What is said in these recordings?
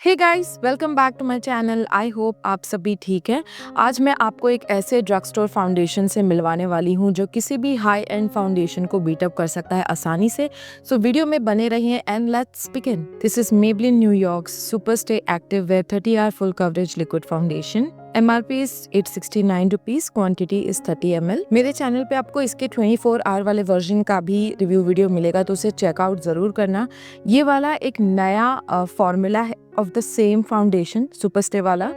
Hey guys, welcome back to my channel. I hope आप सभी ठीक हैं। आज मैं आपको एक ऐसे ड्रग स्टोर फाउंडेशन से मिलवाने वाली हूं जो किसी भी हाई एंड फाउंडेशन को बीट अप कर सकता है आसानी से। सो वीडियो में बने रहिए and let's begin. This is Maybelline New York super stay active where 30 our full coverage liquid foundation. MRP is 869 rupees, quantity is 30 ml। मेरे चैनल पे आपको इसके 24 आवर वाले वर्जन का भी रिव्यू वीडियो मिलेगा, तो उसे चेकआउट जरूर करना। ये वाला एक नया फॉर्मूला है of the same foundation super stay वाला,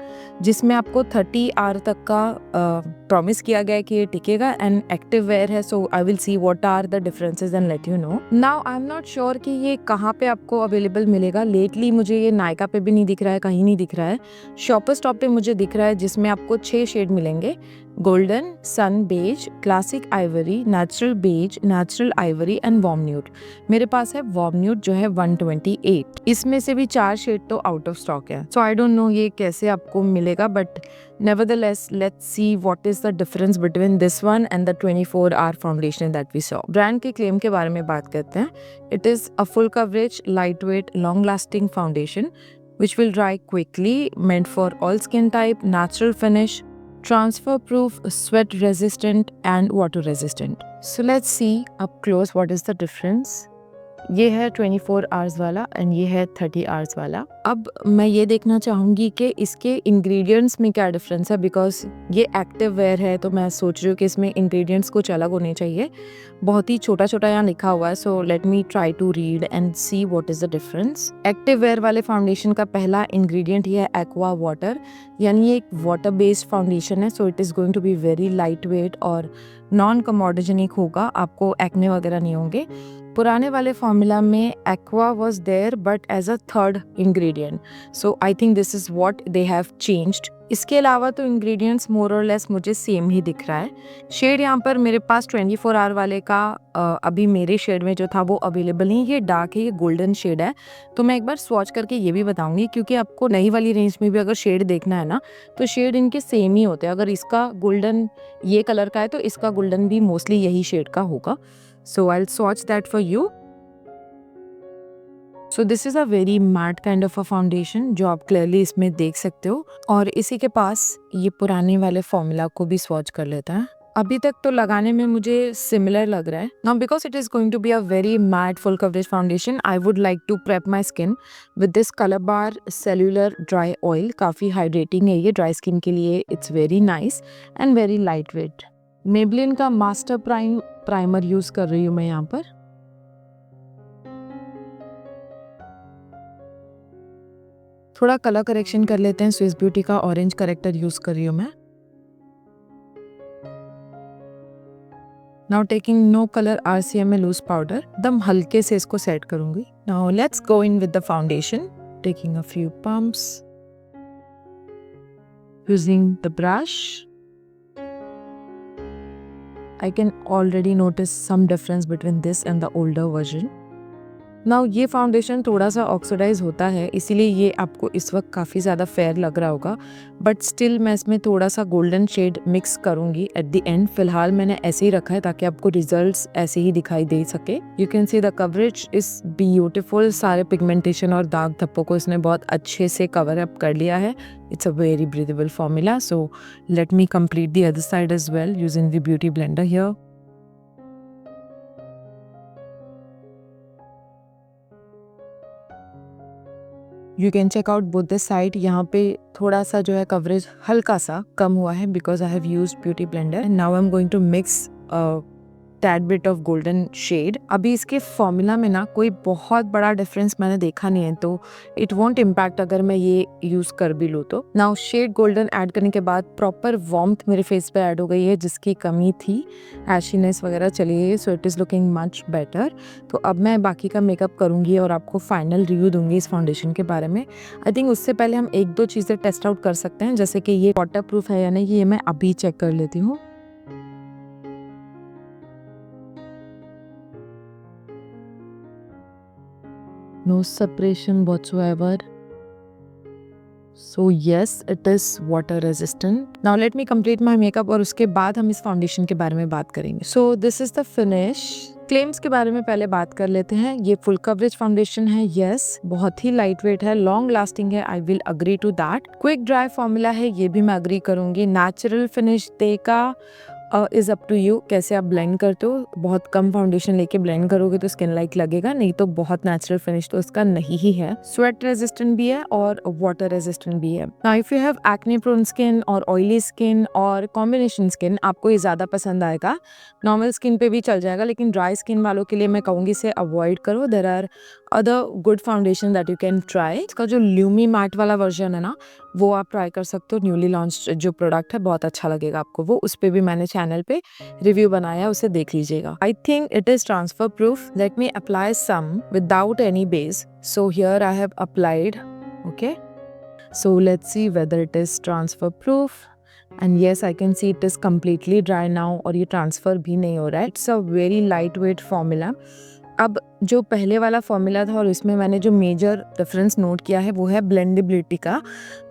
जिसमें आपको 30 आवर तक का प्रॉमिस किया गया है कि ये टिकेगा एंड एक्टिव वेयर है। So I will see what are the differences and let you know. Now I am not sure कि ये कहाँ पे आपको अवेलेबल मिलेगा। लेटली मुझे ये नायका पे भी नहीं दिख रहा है, कहीं नहीं दिख रहा है। शॉपर स्टॉप पे मुझे दिख रहा है, जिसमें आपको 6 शेड मिलेंगे: golden, sun beige, classic ivory, natural beige, natural ivory and warm nude. मेरे पास है वार्म न्यूड जो है 128। इसमें से भी 4 शेड तो आउट ऑफ स्टॉक है। सो आई डोंट नो ये कैसे आपको मिलेगा, but nevertheless let's see what is the difference between this one and the 24 hour foundation that we saw. Brand के क्लेम के बारे में बात करते हैं। It is a full coverage, light weight, long lasting foundation which will dry quickly, meant for all skin type, natural finish, transfer proof, sweat resistant and water resistant. So let's see up close what is the difference. ये है 24 hours वाला and ये है 30 hours वाला। अब मैं ये देखना चाहूँगी कि इसके इंग्रेडिएंट्स में क्या डिफरेंस है, बिकॉज ये एक्टिव वेयर है तो मैं सोच रही हूँ कि इसमें इंग्रेडिएंट्स कुछ अलग होने चाहिए। बहुत ही छोटा छोटा यहाँ लिखा हुआ है, so let me try to read and see what is the difference. Active wear वाले फाउंडेशन का पहला इंग्रेडिएंट ये है एक्वा वाटर, यानी ये एक वाटर बेस्ड फाउंडेशन है। So it is going to be very light weight और नॉन कमोडोजेनिक होगा, आपको एक्ने वगैरह नहीं होंगे। पुराने वाले फॉर्मूला में aqua was there but as a third ingredient, so I think this is what they have changed. इसके अलावा तो इंग्रेडिएंट्स मोर और लेस मुझे सेम ही दिख रहा है। शेड यहाँ पर मेरे पास 24 आवर वाले का अभी मेरे शेड में जो था वो अवेलेबल नहीं। ये डार्क है, ये गोल्डन शेड है। तो मैं एक बार स्वॉच करके ये भी बताऊंगी, क्योंकि आपको नई वाली रेंज में भी अगर शेड देखना है ना, तो शेड इनके सेम ही होते हैं। अगर इसका गोल्डन ये कलर का है तो इसका गोल्डन भी मोस्टली यही शेड का होगा। So I'll swatch that for you. So this is a very matte kind of a foundation जो आप clearly इसमें देख सकते हो। और इसी के पास ये पुराने वाले फॉर्मूला को भी स्वॉच कर लेता है। अभी तक तो लगाने में मुझे सिमिलर लग रहा है। Now because it is going to be a very matte full coverage foundation, I would like to prep my skin with this Color Bar Cellular Dry Oil। काफ़ी हाइड्रेटिंग है ये ड्राई स्किन के लिए। It's very nice and very lightweight। Maybelline का master primer use कर रही हूँ मैं यहाँ पर। थोड़ा कलर करेक्शन कर लेते हैं। स्विस ब्यूटी का ऑरेंज करेक्टर यूज कर रही हूँ मैं। Now taking no colour RCMA loose powder, एकदम हल्के से इसको सेट करूंगी। Now let's go in with the foundation, taking a few pumps using the brush. I can already notice some difference between this and the older version. Now ये foundation थोड़ा सा oxidise होता है, इसीलिए ये आपको इस वक्त काफ़ी ज़्यादा फेयर लग रहा होगा, बट स्टिल मैं इसमें थोड़ा सा गोल्डन शेड मिक्स करूँगी एट द एंड। फिलहाल मैंने ऐसे ही रखा है ताकि आपको रिजल्ट्स ऐसे ही दिखाई दे सके। You can see the coverage is beautiful. सारे पिगमेंटेशन और दाग धब्बों को इसने बहुत अच्छे से कवर अप कर लिया है। It's a very breathable formula. So let me complete the other side as well using the beauty blender here. You can check out both the side. यहाँ पे थोड़ा सा जो है कवरेज हल्का सा कम हुआ है because I have used beauty blender and now I'm going to mix tad bit of golden shade. अभी इसके फॉर्मूला में ना कोई बहुत बड़ा डिफरेंस मैंने देखा नहीं है, तो इट वॉन्ट इम्पैक्ट अगर मैं ये यूज कर भी लूँ तो। नाउ शेड गोल्डन ऐड करने के बाद प्रॉपर वार्मथ मेरे फेस पे ऐड हो गई है, जिसकी कमी थी। एशीनेस वगैरह चली गई, सो it is looking much better. तो अब मैं बाकी का मेकअप करूँगी और आपको फाइनल रिव्यू दूंगी इस फाउंडेशन के बारे में। आई थिंक उससे पहले हम 1-2 चीज़ें टेस्ट आउट कर सकते हैं, जैसे कि ये वाटर प्रूफ है या नहीं, ये मैं अभी चेक कर लेती हूँ। No separation whatsoever. So yes, it is water resistant. Now let me complete my makeup और उसके बाद हम इस फाउंडेशन के बारे में बात करेंगे। So this is the finish claims के बारे में पहले बात कर लेते हैं। ये फुल कवरेज फाउंडेशन है, यस, बहुत ही लाइट वेट है, लॉन्ग लास्टिंग है, I will agree to that. Quick dry formula है, ये भी मैं अग्री करूंगी। नेचुरल फिनिश देगा, इज़ अप टू यू कैसे आप ब्लेंड करते हो। बहुत कम फाउंडेशन लेके ब्लेंड करोगे तो स्किन लाइक लगेगा, नहीं तो बहुत नेचुरल फिनिश तो इसका नहीं ही है। स्वेट रेजिस्टेंट भी है और वाटर रेजिस्टेंट भी है। Now if you have acne prone skin और ऑयली स्किन और कॉम्बिनेशन स्किन, आपको ये ज़्यादा पसंद आएगा। नॉर्मल स्किन पे भी चल जाएगा, लेकिन ड्राई स्किन वालों के लिए मैं कहूँगी इसे अवॉइड करो। There are other good foundation that you can try. इसका जो ल्यूमी मैट वाला वर्जन है ना, वो आप ट्राई कर सकते हो। न्यूली लॉन्च जो प्रोडक्ट है, बहुत अच्छा लगेगा आपको वो। उस पर भी मैंने चैनल पे रिव्यू बनाया है, उसे देख लीजिएगा। I think it is transfer proof. Let me apply some without any base. So here I have applied, okay. So let's see whether it is transfer proof. And yes, I can see it is completely dry now, और ये transfer भी नहीं हो रहा है। It's a very light weight formula. अब जो पहले वाला फॉर्मूला था और इसमें मैंने जो मेजर डिफरेंस नोट किया है वो है ब्लेंडेबिलिटी का।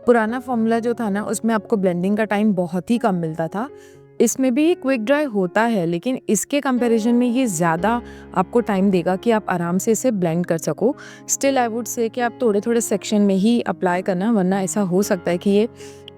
पुराना फॉर्मूला जो था ना, उसमें आपको ब्लेंडिंग का टाइम बहुत ही कम मिलता था। इसमें भी क्विक ड्राई होता है, लेकिन इसके कंपैरिजन में ये ज़्यादा आपको टाइम देगा कि आप आराम से इसे ब्लेंड कर सको। स्टिल आई वुड से कि आप थोड़े थोड़े सेक्शन में ही अप्लाई करना, वरना ऐसा हो सकता है कि ये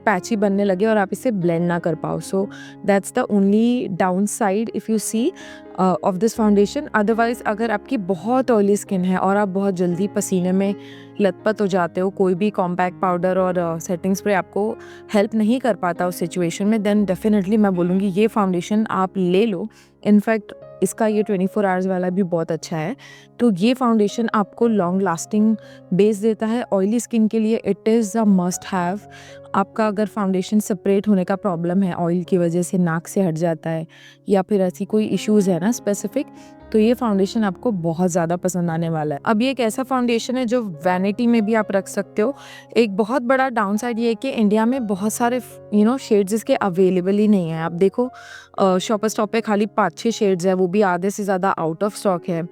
पैची बनने लगे और आप इसे ब्लेंड ना कर पाओ। So that's the only downside if you see of this foundation. Otherwise अगर आपकी बहुत ऑयली स्किन है और आप बहुत जल्दी पसीने में लथपथ हो जाते हो, कोई भी कॉम्पैक्ट पाउडर और सेटिंग स्प्रे आपको हेल्प नहीं कर पाता उस सिचुएशन में, देन डेफिनेटली मैं बोलूँगी ये फाउंडेशन आप ले लो। इनफैक्ट इसका ये 24 आवर्स वाला भी बहुत अच्छा है। तो ये फाउंडेशन आपको लॉन्ग लास्टिंग बेस देता है। ऑयली स्किन के लिए it is a must have. आपका अगर फाउंडेशन सेपरेट होने का प्रॉब्लम है, ऑयल की वजह से नाक से हट जाता है, या फिर ऐसी कोई इश्यूज़ है ना स्पेसिफिक, तो ये फाउंडेशन आपको बहुत ज़्यादा पसंद आने वाला है। अब ये एक ऐसा फाउंडेशन है जो वैनिटी में भी आप रख सकते हो। एक बहुत बड़ा डाउन साइड ये है कि इंडिया में बहुत सारे शेड्स इसके अवेलेबल ही नहीं है। आप देखो शॉपर स्टॉप पे खाली 5-6 शेड्स है, वो भी आधे से ज़्यादा आउट ऑफ स्टॉक है।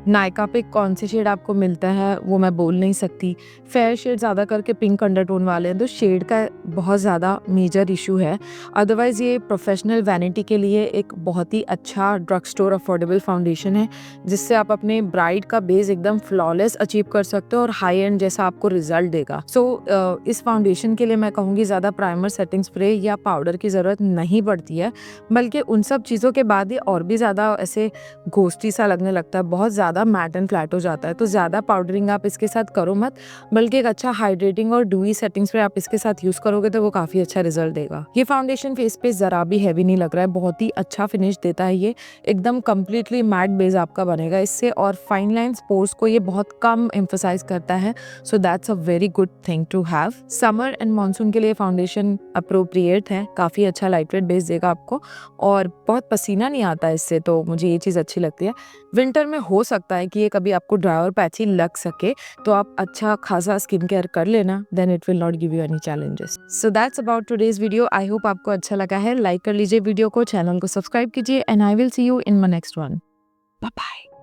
नायका पे कौन से शेड आपको मिलता है वो मैं बोल नहीं सकती। फेयर शेड ज़्यादा करके पिंक अंडरटोन वाले हैं, तो शेड का बहुत ज़्यादा मेजर इशू है। अदरवाइज़ ये प्रोफेशनल वैनिटी के लिए एक बहुत ही अच्छा ड्रग स्टोर अफोर्डेबल फाउंडेशन है, जिससे आप अपने ब्राइड का बेस एकदम फ्लॉलेस अचीव कर सकते हो और हाई एंड जैसा आपको रिजल्ट देगा। सो इस फाउंडेशन के लिए मैं कहूँगी ज़्यादा प्राइमर, सेटिंग स्प्रे या पाउडर की ज़रूरत नहीं पड़ती है, बल्कि उन सब चीज़ों के बाद ही और भी ज़्यादा ऐसे घोस्टी सा लगने लगता है, बहुत ज़्यादा मैट एंड फ्लैट हो जाता है। तो ज़्यादा पाउडरिंग आप इसके साथ करो मत, बल्कि एक अच्छा हाइड्रेटिंग और डूई सेटिंग स्प्रे आप इसके साथ यूज़ करोगे तो वो काफ़ी अच्छा रिजल्ट देगा। ये फाउंडेशन फेस पे ज़रा भी हैवी नहीं लग रहा है, बहुत ही अच्छा फिनिश देता है। ये एकदम कम्प्लीटली मैट बेस आपका बनेगा इससे, और फाइन लाइन्स पोर्स को ये बहुत कम एम्फसाइज करता है। So that's a very good thing to have. Summer and monsoon के लिए फाउंडेशन अप्रोप्रिएट है, काफ़ी अच्छा लाइट वेट बेस देगा आपको, और बहुत पसीना नहीं आता इससे, तो मुझे ये चीज़ अच्छी लगती है। विंटर में हो सकता है कि ये कभी आपको ड्राई और पैची लग सके, तो आप अच्छा खासा स्किन केयर कर लेना, then it will not give you any challenges. So that's about today's video. I hope आपको अच्छा लगा है। लाइक कर लीजिए वीडियो को, चैनल को सब्सक्राइब कीजिए, and I will see you in my next one. Bye bye.